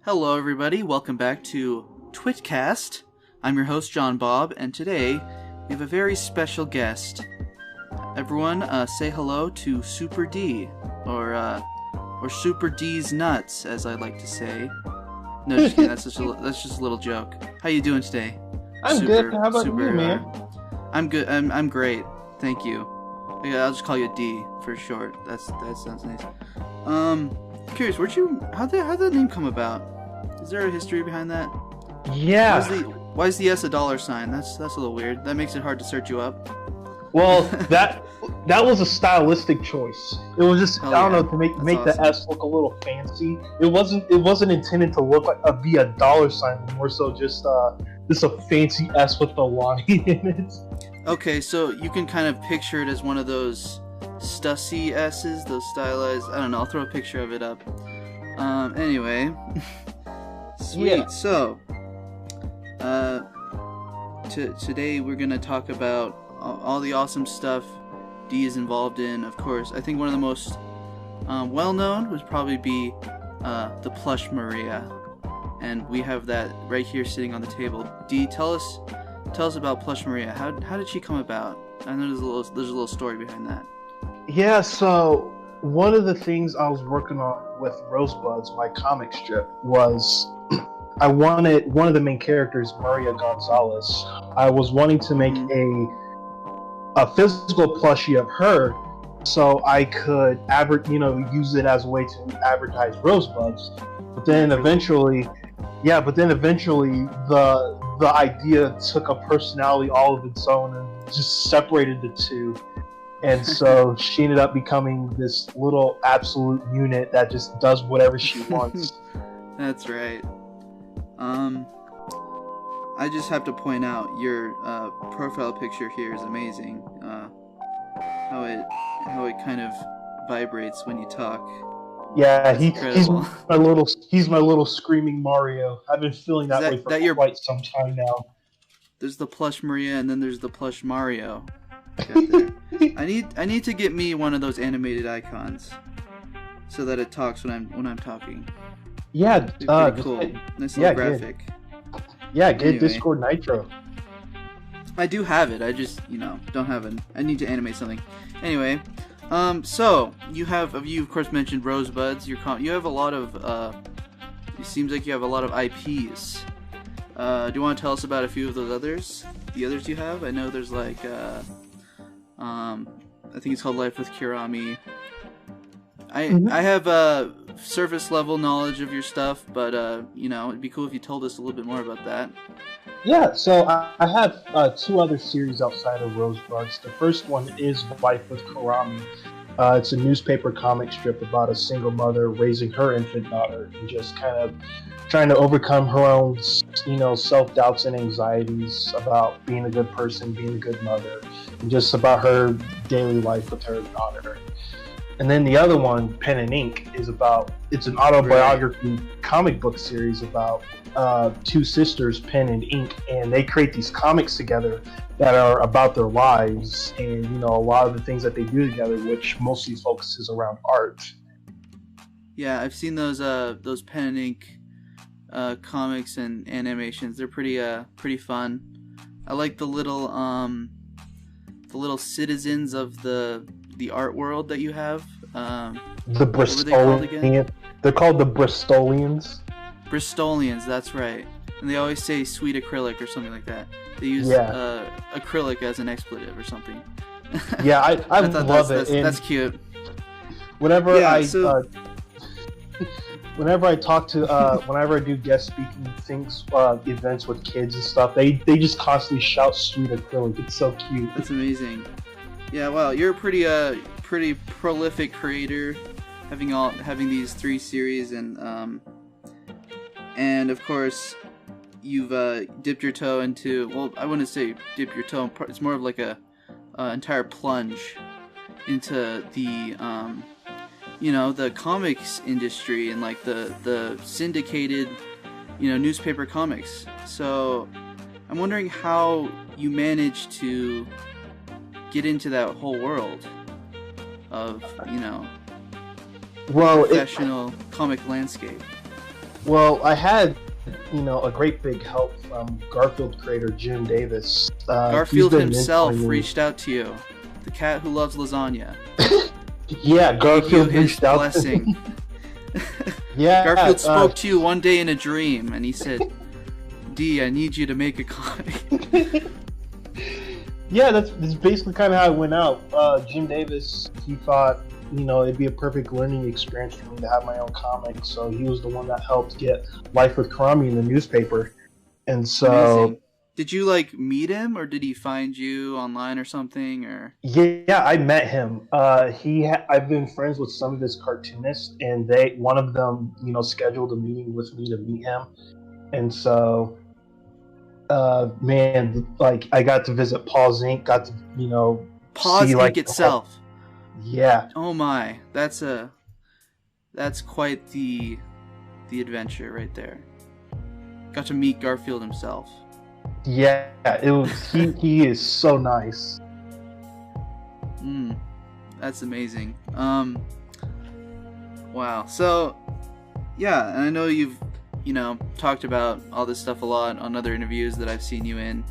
Hello everybody, welcome back to TwitCast. I'm your host John Bob, and today we have a very special guest. Everyone, say hello to uprDee, or Super D's nuts, as I like to say. No, just kidding. That's just a little joke. How you doing today? I'm good. How about you, man? I'm good. I'm great. Thank you. Yeah, I'll just call you D for short. That sounds nice. Curious, how'd that name come about? Is there a history behind that? Yeah. Why is the S a dollar sign? That's a little weird. That makes it hard to search you up. Well, that was a stylistic choice. It was just to make awesome. The S look a little fancy. It wasn't intended to look like be a dollar sign, more so just a fancy S with a line in it. Okay, so you can kind of picture it as one of those Stussy S's, those stylized. I don't know. I'll throw a picture of it up. Anyway, sweet. Yeah. So, today we're gonna talk about all the awesome stuff D is involved in. Of course, I think one of the most well-known would probably be the plush Maria, and we have that right here sitting on the table. D, tell us about plush Maria. How did she come about? I know there's a little story behind that. Yeah, so one of the things I was working on with Rosebuds, my comic strip, was I wanted one of the main characters, Maria Gonzalez. I was wanting to make a physical plushie of her, so I could use it as a way to advertise Rosebuds. But then eventually, the idea took a personality all of its own and just separated the two. And so she ended up becoming this little absolute unit that just does whatever she wants. That's right. I just have to point out your profile picture here is amazing. How it kind of vibrates when you talk. Yeah, he's my little screaming Mario. I've been feeling that way for quite some time now. There's the plush Maria, and then there's the plush Mario. I need to get me one of those animated icons, so that it talks when I'm talking. Yeah, pretty cool. Nice little graphic. Get Discord Nitro. I do have it. I just don't have it. I need to animate something. Anyway, so you of course mentioned Rosebuds. You have a lot of. It seems like you have a lot of IPs. Do you want to tell us about a few of those others? The others you have? I know there's like. I think it's called Life with Kurami. I have surface level knowledge of your stuff, but it'd be cool if you told us a little bit more about that. Yeah, so I have two other series outside of Rosebuds. The first one is Life with Kurami. It's a newspaper comic strip about a single mother raising her infant daughter and just kind of trying to overcome her own, self-doubts and anxieties about being a good person, being a good mother, and just about her daily life with her daughter. And then the other one, Pen and Ink, it's an autobiography comic book series about two sisters, Pen and Ink, and they create these comics together that are about their lives and, a lot of the things that they do together, which mostly focuses around art. Yeah, I've seen those Pen and Ink comics and animations. They're pretty fun. I like the little citizens of the art world that you have. The Bristolians. They're called the Bristolians. Bristolians, that's right. And they always say sweet acrylic or something like that. They use acrylic as an expletive or something. Yeah, I love it. That's cute. Whenever I talk to, whenever I do guest speaking things, events with kids and stuff, they just constantly shout "sweet acrylic." It's so cute. That's amazing. Yeah, wow, you're a pretty prolific creator, having these three series, and of course, you've dipped your toe into. Well, I wouldn't say dip your toe. It's more of like a entire plunge into the the comics industry and like the syndicated, newspaper comics. So I'm wondering how you managed to get into that whole world of, professional comic landscape. Well, I had, a great big help from Garfield creator Jim Davis. Garfield he's been himself mentoring me. reached out to you. The cat who loves lasagna. Yeah, Gave you Garfield his reached out. blessing. Yeah, Garfield spoke to you one day in a dream, and he said, "D, I need you to make a comic." Yeah, that's basically kind of how it went out. Jim Davis, he thought, it'd be a perfect learning experience for me to have my own comic. So he was the one that helped get Life with Karami in the newspaper. And so, Amazing. Did you meet him, or did he find you online or something? Or yeah, I met him. I've been friends with some of his cartoonists, and one of them, scheduled a meeting with me to meet him. And so, man, I got to visit Paul's Inc. Got to, Paws see Inc. itself. Yeah. Oh my, that's quite the adventure right there. Got to meet Garfield himself. Yeah, it was. He is so nice. That's amazing. Wow. So, yeah, and I know you've talked about all this stuff a lot on other interviews that I've seen you in.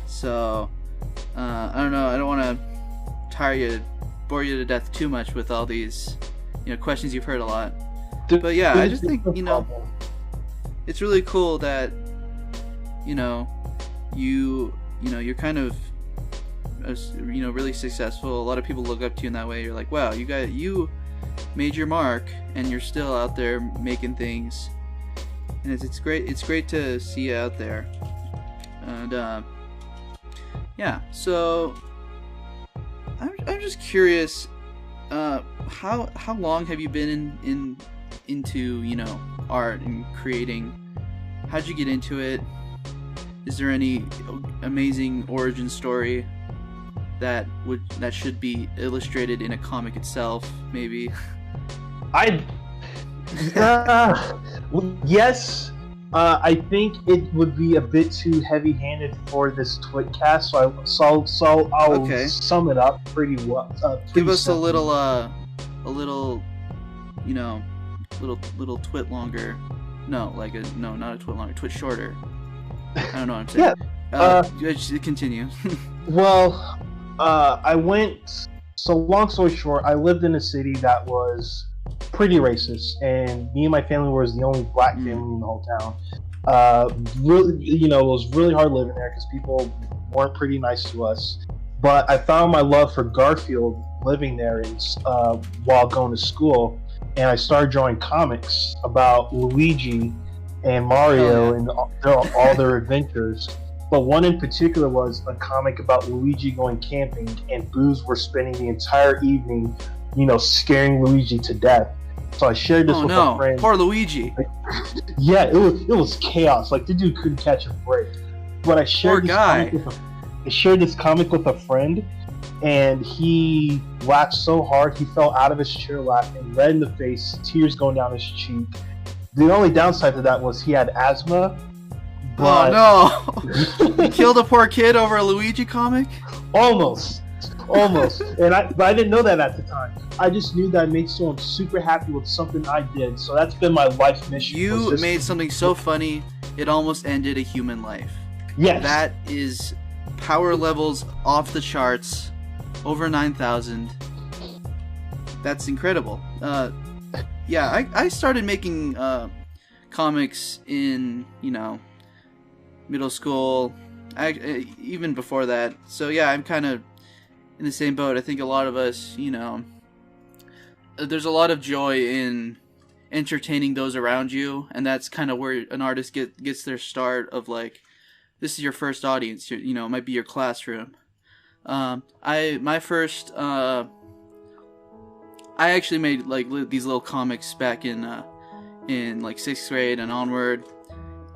So, I don't know. I don't want to bore you to death too much with all these, questions you've heard a lot. But yeah, I just think, it's really cool that, you're kind of, really successful. A lot of people look up to you in that way. You're like, wow, you made your mark, and you're still out there making things. And it's great. It's great to see you out there. And yeah. So I'm just curious. How long have you been into art and creating? How'd you get into it? Is there any amazing origin story that should be illustrated in a comic itself? Maybe. Yes. I think it would be a bit too heavy-handed for this TwitCast, so I'll sum it up pretty well. Give us simply a little twit longer. No, not a twit longer. Twit shorter. I don't know what I'm saying. Just continue. Well, I went. So long story short, I lived in a city that was pretty racist, and me and my family was the only black family in the whole town. Really, it was really hard living there because people weren't pretty nice to us. But I found my love for Garfield living there while going to school, and I started drawing comics about Luigi and Mario and all their adventures. But one in particular was a comic about Luigi going camping, and Boos were spending the entire evening, scaring Luigi to death. So I shared this with a friend. Poor Luigi. Yeah, it was chaos. The dude couldn't catch a break. But I shared this comic with a friend, and he laughed so hard he fell out of his chair laughing, red in the face, tears going down his cheek. The only downside to that was he had asthma. But oh no! You killed a poor kid over a Luigi comic? Almost. And I didn't know that at the time. I just knew that I made someone super happy with something I did. So that's been my life mission. You made something so funny, it almost ended a human life. Yes. That is power levels off the charts, over 9,000. That's incredible. Yeah, I started making comics in, middle school, even before that. So yeah, I'm kind of in the same boat. I think a lot of us, there's a lot of joy in entertaining those around you, and that's kind of where an artist gets their start of this is your first audience. It might be your classroom. I actually made these little comics back in 6th grade and onward,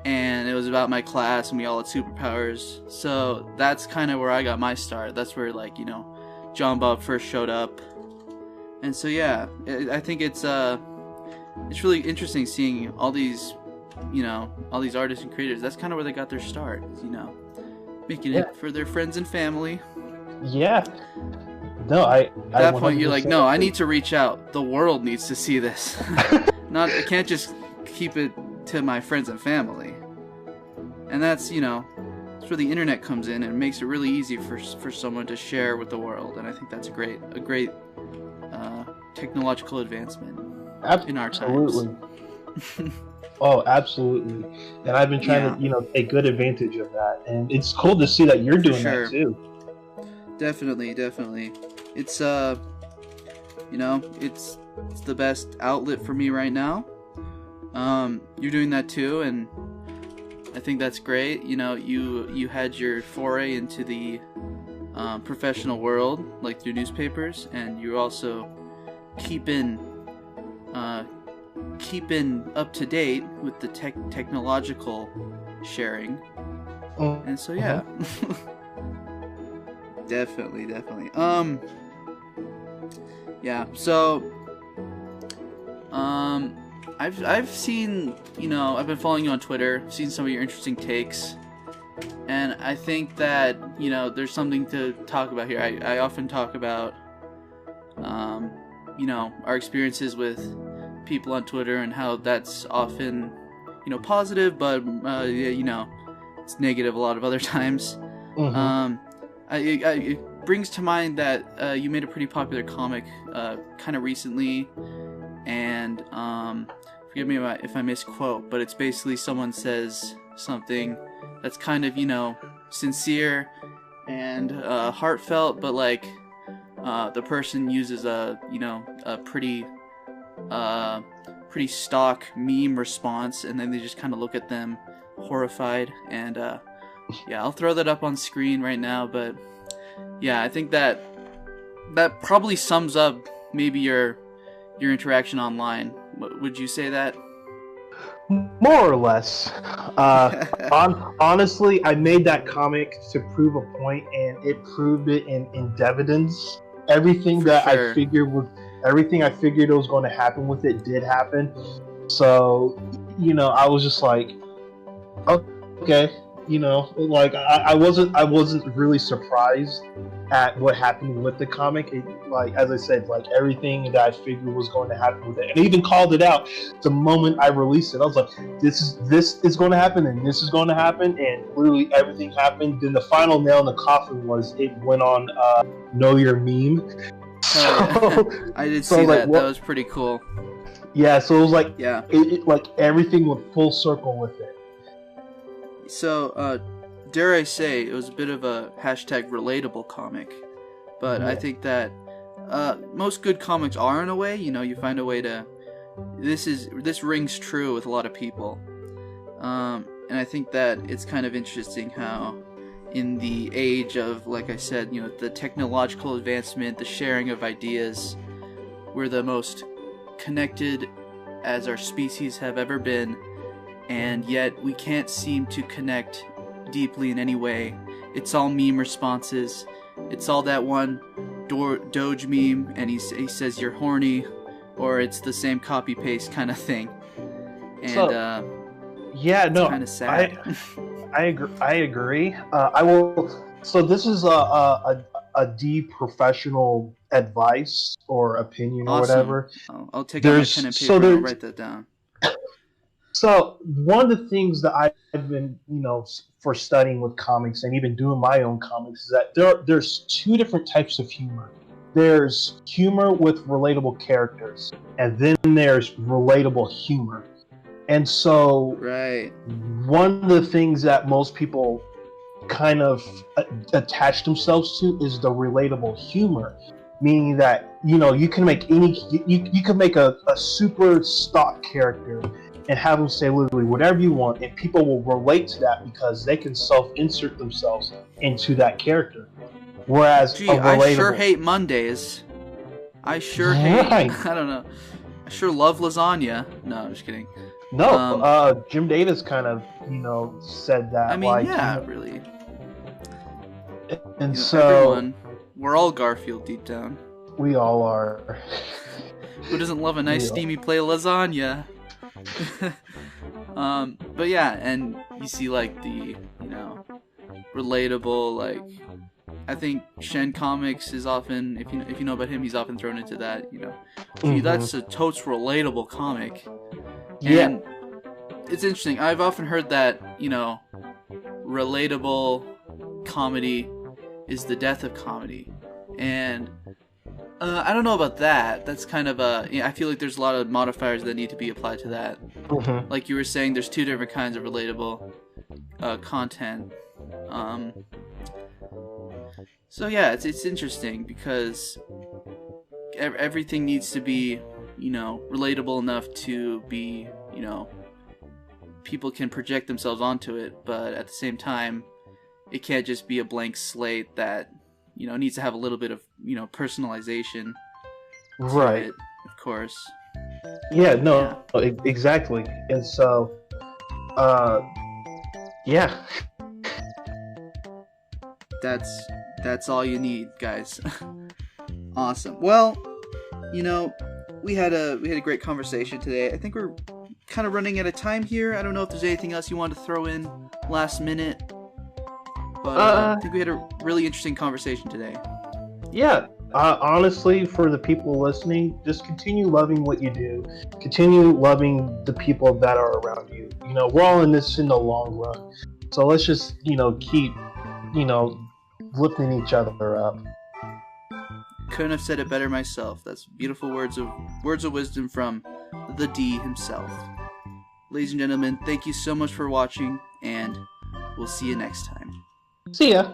and it was about my class, and we all had superpowers. So that's kind of where I got my start. That's where John Bob first showed up. And so yeah, I think it's really interesting seeing all these artists and creators. That's kind of where they got their start, making it for their friends and family. Yeah. No, at that point you're like, no, I need to reach out. The world needs to see this. I can't just keep it to my friends and family. And that's, that's where the internet comes in, and it makes it really easy for someone to share with the world. And I think that's a great technological advancement in our times. Absolutely. Oh, absolutely. And I've been trying to, take good advantage of that. And it's cool to see that you're doing that too. Definitely. It's it's the best outlet for me right now. You're doing that too, and I think that's great. You had your foray into the professional world, like through newspapers, and you're also keeping up to date with the technological sharing. And so definitely. So I've seen, I've been following you on Twitter, seen some of your interesting takes, and I think that, there's something to talk about here. I often talk about, our experiences with people on Twitter and how that's often, positive, but, it's negative a lot of other times. It brings to mind that you made a pretty popular comic kind of recently, and forgive me if I misquote, but it's basically someone says something that's kind of, sincere and heartfelt, but like the person uses a pretty stock meme response, and then they just kind of look at them horrified. And I'll throw that up on screen right now, but I think that probably sums up maybe your interaction online. Would you say that? More or less. Honestly, I made that comic to prove a point, and it proved it in dividends. Everything I figured was going to happen with it did happen. So, I was just like, okay, I wasn't really surprised at what happened with the comic. As I said, everything that I figured was going to happen with it, and I even called it out the moment I released it. I was like, this is going to happen, and this is going to happen, and literally everything happened. Then the final nail in the coffin was it went on Know Your Meme. I did see that. That was pretty cool. Yeah, so it was like everything went full circle with it. So, dare I say, it was a bit of a hashtag relatable comic, but I think that most good comics are, in a way. You find a way to. This rings true with a lot of people, and I think that it's kind of interesting how, in the age of, like I said, the technological advancement, the sharing of ideas, we're the most connected as our species have ever been, and yet we can't seem to connect deeply in any way. It's all meme responses. It's all that one Doge meme, and he says you're horny, or it's the same copy paste kind of thing. And it's kind of sad. I agree. I will. So this is a D professional advice or opinion or whatever. I'll take out my pen and paper and I'll write that down. So one of the things that I've been, for studying with comics and even doing my own comics is that there's two different types of humor. There's humor with relatable characters, and then there's relatable humor. And so one of the things that most people kind of attach themselves to is the relatable humor, meaning that, you can make you can make a super stock character and have them say literally whatever you want, and people will relate to that because they can self-insert themselves into that character. Whereas I sure hate Mondays. I sure hate, I don't know. I sure love lasagna. No, I'm just kidding. No, Jim Davis kind of, said that. I mean, really. And so we're all Garfield deep down. We all are. Who doesn't love a nice steamy plate of lasagna? But and you see the relatable, I think Shen Comics is often, if you know about him, he's often thrown into that, that's a totes relatable comic. And it's interesting. I've often heard that, relatable comedy is the death of comedy. And I don't know about that. That's kind of I feel like there's a lot of modifiers that need to be applied to that. Mm-hmm. Like you were saying, there's two different kinds of relatable content. So yeah, it's interesting because everything needs to be, relatable enough to be, people can project themselves onto it, but at the same time, it can't just be a blank slate that, needs to have a little bit of, personalization. Right. To it, of course. Yeah, no, yeah. Exactly. And so, yeah. That's all you need, guys. Awesome. Well, we had a great conversation today. I think we're kind of running out of time here. I don't know if there's anything else you wanted to throw in last minute, but I think we had a really interesting conversation today. Yeah. Honestly, for the people listening, just continue loving what you do. Continue loving the people that are around you. We're all in this in the long run. So let's just, keep, lifting each other up. Couldn't have said it better myself. That's beautiful words of wisdom from the D himself. Ladies and gentlemen, thank you so much for watching, and we'll see you next time. See ya.